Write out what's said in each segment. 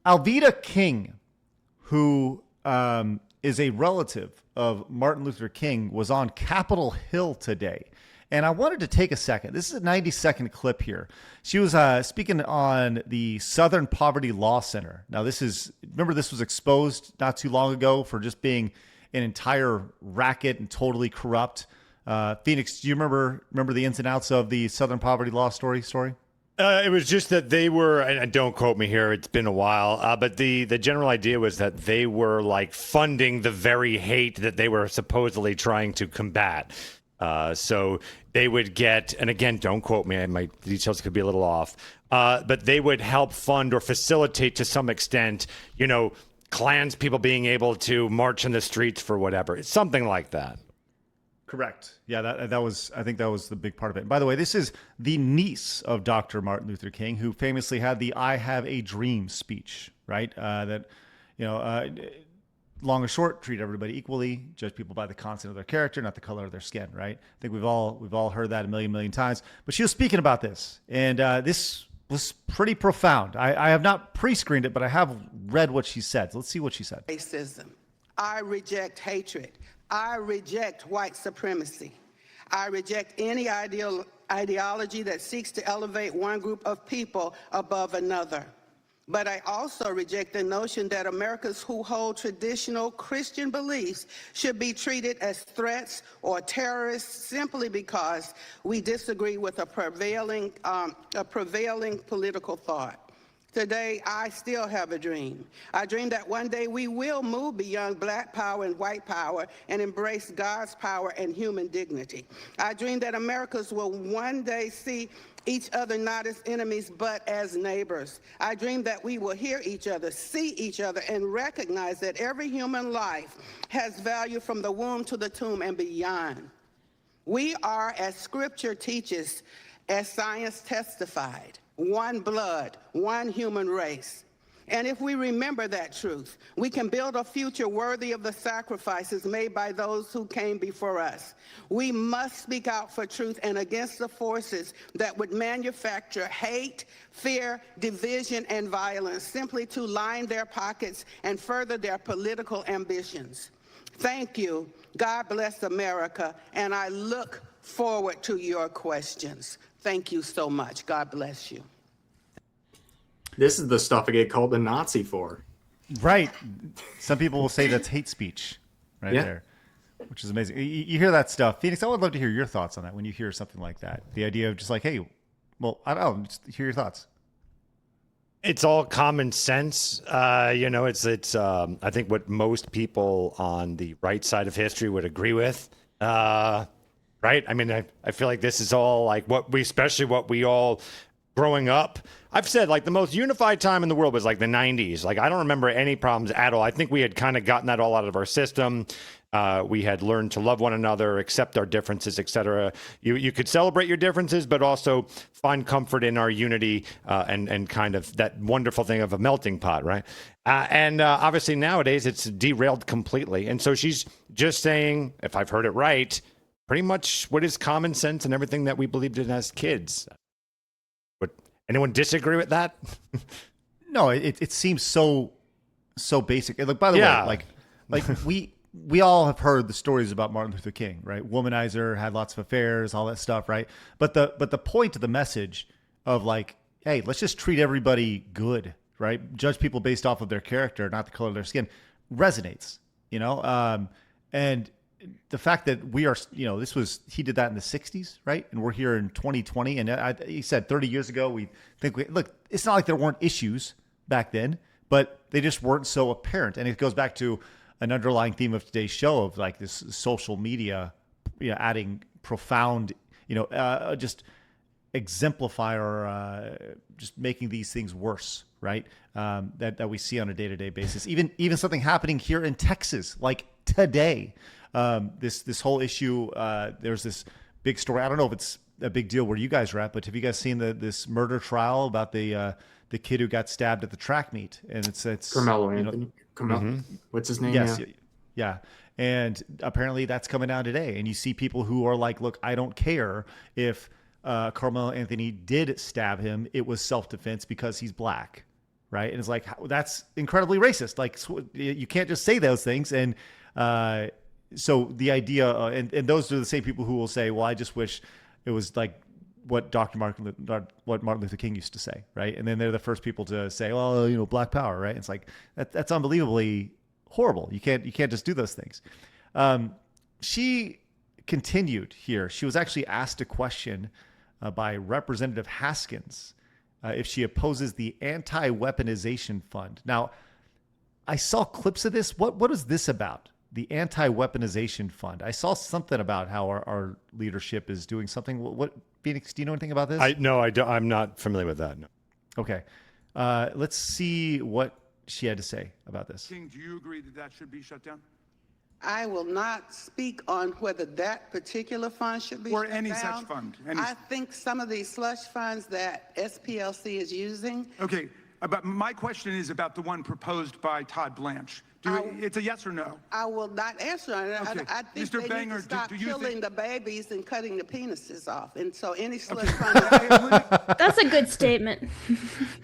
Alveda King, who is a relative of Martin Luther King, was on Capitol Hill today. And I wanted to take a second. This is a 90-second clip here. She was speaking on the Southern Poverty Law Center. Now, remember this was exposed not too long ago for just being an entire racket and totally corrupt. Phoenix, do you remember the ins and outs of the Southern Poverty Law story? It was just that they were, and don't quote me here, it's been a while, but the general idea was that they were like funding the very hate that they were supposedly trying to combat. So they would get, and again, don't quote me, my details could be a little off, but they would help fund or facilitate to some extent, Klans people being able to march in the streets for whatever. It's something like that. Correct. Yeah, I think that was the big part of it. And by the way, this is the niece of Dr. Martin Luther King, who famously had the "I Have a Dream" speech, right? Long or short, treat everybody equally, judge people by the content of their character, not the color of their skin, right? I think we've all heard that a million times. But she was speaking about this, and this was pretty profound. I have not pre-screened it, but I have read what she said. So let's see what she said. Racism. I reject hatred. I reject white supremacy. I reject any ideology that seeks to elevate one group of people above another. But I also reject the notion that Americans who hold traditional Christian beliefs should be treated as threats or terrorists simply because we disagree with a prevailing political thought. Today, I still have a dream. I dream that one day we will move beyond black power and white power and embrace God's power and human dignity. I dream that Americans will one day see each other not as enemies, but as neighbors. I dream that we will hear each other, see each other, and recognize that every human life has value from the womb to the tomb and beyond. We are, as Scripture teaches, as science testified, one blood, one human race. And if we remember that truth, we can build a future worthy of the sacrifices made by those who came before us. We must speak out for truth and against the forces that would manufacture hate, fear, division, and violence simply to line their pockets and further their political ambitions. Thank you. God bless America, and I look forward to your questions. Thank you so much. God bless you. This is the stuff I get called a Nazi for. Right. Some people will say that's hate speech there, which is amazing. You hear that stuff. Phoenix, I would love to hear your thoughts on that when you hear something like that. The idea of just like, hey, well, I don't know, just hear your thoughts. It's all common sense. It's I think what most people on the right side of history would agree with. Right? I mean, I feel like this is all like especially what we all growing up. I've said like the most unified time in the world was like the 90s. Like I don't remember any problems at all. I think we had kind of gotten that all out of our system. We had learned to love one another, accept our differences, etc. You could celebrate your differences, but also find comfort in our unity and kind of that wonderful thing of a melting pot, right? And obviously nowadays it's derailed completely. And so she's just saying, if I've heard it right, pretty much what is common sense and everything that we believed in as kids. Would anyone disagree with that? No, it seems so basic. Look, by the way, like we all have heard the stories about Martin Luther King, right? Womanizer, had lots of affairs, all that stuff, right? But the point of the message of like, hey, let's just treat everybody good, right? Judge people based off of their character, not the color of their skin, resonates, and the fact that we are, he did that in the 60s, right? And we're here in 2020. And he said 30 years ago, look, it's not like there weren't issues back then, but they just weren't so apparent. And it goes back to an underlying theme of today's show of like this social media, adding profound, just exemplify or just making these things worse, right? That we see on a day-to-day basis. Even something happening here in Texas, like today. This whole issue, there's this big story. I don't know if it's a big deal where you guys are at, but have you guys seen this murder trial about the kid who got stabbed at the track meet? And it's Carmelo Anthony. What's his name? Yes, yeah. And apparently that's coming out today. And you see people who are like, look, I don't care if Carmelo Anthony did stab him. It was self-defense because he's black, right? And it's like, that's incredibly racist. Like, you can't just say those things. And so the idea, and those are the same people who will say, well, I just wish it was like what Martin Luther King used to say, right? And then they're the first people to say, well, Black Power, right? It's like, that's unbelievably horrible. You can't just do those things. She continued here. She was actually asked a question by Representative Haskins if she opposes the Anti-Weaponization Fund. Now, I saw clips of this. What is this about? The Anti-Weaponization Fund. I saw something about how our leadership is doing something. What Phoenix? Do you know anything about this? No, I don't. I'm not familiar with that. No. Okay, let's see what she had to say about this. King, do you agree that should be shut down? I will not speak on whether that particular fund should be shut down. Or any such fund. I think some of these slush funds that SPLC is using. Okay, but my question is about the one proposed by Todd Blanche. It's a yes or no? I will not answer on it. Okay. I think Mr. they Banger, need to stop do you killing think... the babies and cutting the penises off. And so any slush fund... That's a good statement.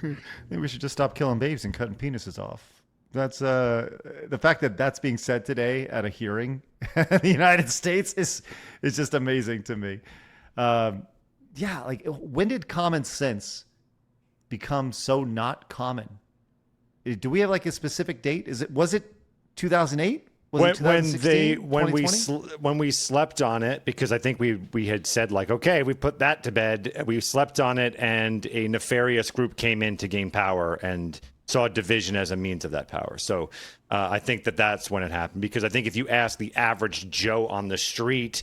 Maybe we should just stop killing babies and cutting penises off. That's the fact that that's being said today at a hearing in the United States is just amazing to me. Yeah, like when did common sense become so not common? Do we have like a specific date? Was it 2008? Was it 2016? When we slept on it, because I think we had said like, okay, we put that to bed. We slept on it, and a nefarious group came in to gain power and saw division as a means of that power. So I think that's when it happened. Because I think if you ask the average Joe on the street,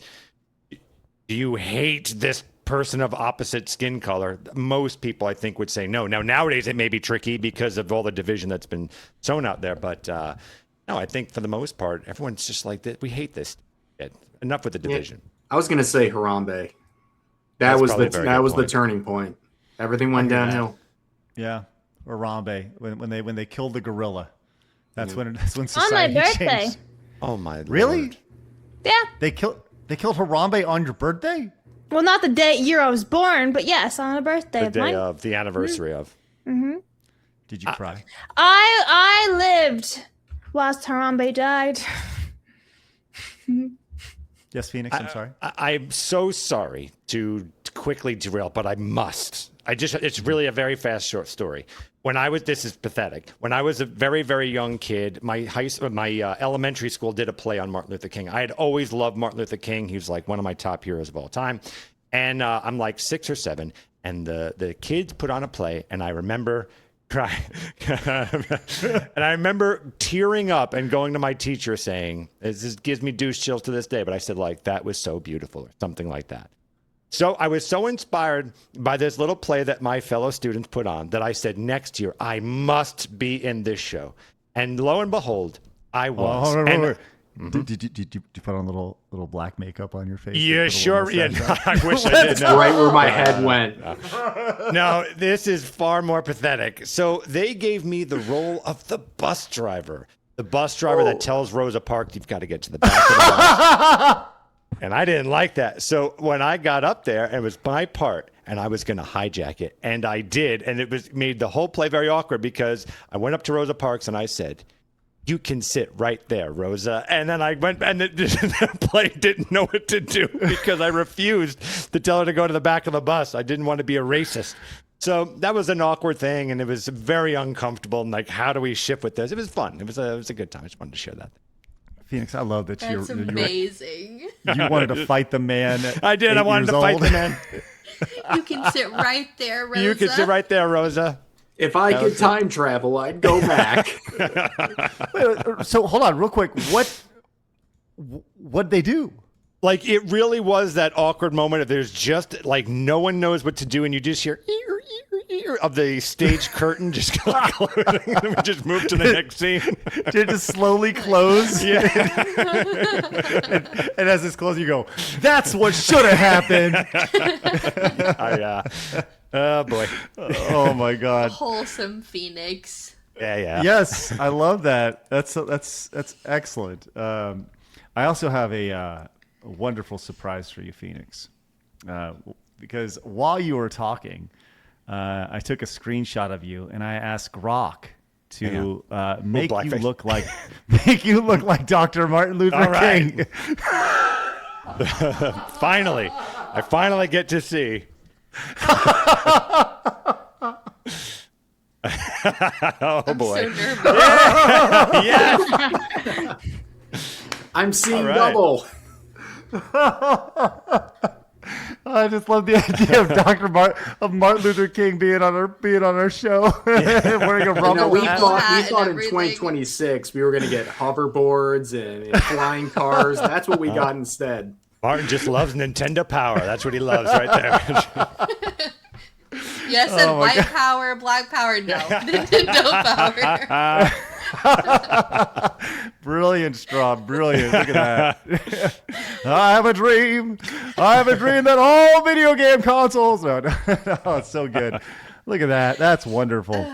do you hate this person of opposite skin color? Most people, I think, would say no. Now, nowadays, it may be tricky because of all the division that's been sown out there. But no, I think for the most part, everyone's just like, we hate this. Enough with the division. Yeah. I was going to say Harambe. That was the turning point. Everything went downhill. Yeah. Or Harambe, when they killed the gorilla. That's when society on my birthday. changed. Oh my Lord. Really? Yeah. They killed Harambe on your birthday? Well, not the year I was born, but yes, on a birthday The of day mine. of the anniversary of. Mm-hmm. Did you cry? I lived whilst Harambe died. Yes, Phoenix, I'm sorry. I'm so sorry to quickly derail, but I must. It's really a very fast, short story. This is pathetic. When I was a very, very young kid, my elementary school did a play on Martin Luther King. I had always loved Martin Luther King. He was like one of my top heroes of all time. And I'm like 6 or 7, and the kids put on a play, and I remember crying. And I remember tearing up and going to my teacher saying, this gives me douche chills to this day, but I said, like, that was so beautiful, or something like that. So I was so inspired by this little play that my fellow students put on that I said, next year, I must be in this show. And lo and behold, I was. Mm-hmm. Did you put on little black makeup on your face? Yeah, sure. Yeah, no, I wish I did. Right where my head went. No, this is far more pathetic. So they gave me the role of the bus driver. The bus driver that tells Rosa Parks, you've got to get to the back of the bus. And I didn't like that. So when I got up there, it was my part, and I was going to hijack it. And I did. And it made the whole play very awkward because I went up to Rosa Parks and I said, you can sit right there, Rosa. And then I went, and the play didn't know what to do because I refused to tell her to go to the back of the bus. I didn't want to be a racist. So that was an awkward thing, and it was very uncomfortable. And like, how do we shift with this? It was fun. It was a good time. I just wanted to share that. Phoenix, I love that That's amazing. You wanted to fight the man. I did. I wanted to fight the man. You can sit right there, Rosa. You can sit right there, Rosa. If I could time travel, I'd go back. So hold on, real quick. What'd they do? Like, it really was that awkward moment of there's just like no one knows what to do, and you just hear of the stage curtain just closing, and then we just move to the next scene. Did it just slowly close? Yeah. and as it's closing, you go, "That's what should have happened." Oh boy. Oh my God. Wholesome Phoenix. Yeah. Yes, I love that. That's excellent. I also have a wonderful surprise for you, Phoenix, because while you were talking, I took a screenshot of you and I asked Grok to make you look like Dr. Martin Luther King. Finally, I finally get to see. Oh boy! So nervous. Yes. I'm seeing double. I just love the idea of Martin Luther King being on our show, wearing a rumble. We thought in 2026 we were going to get hoverboards and flying cars. That's what we got instead. Martin just loves Nintendo Power. That's what he loves right there. Yes, and white power, black power, no. Nintendo power. Brilliant, Straw. Brilliant. Look at that. I have a dream that all video game consoles. No, it's so good. Look at that. That's wonderful.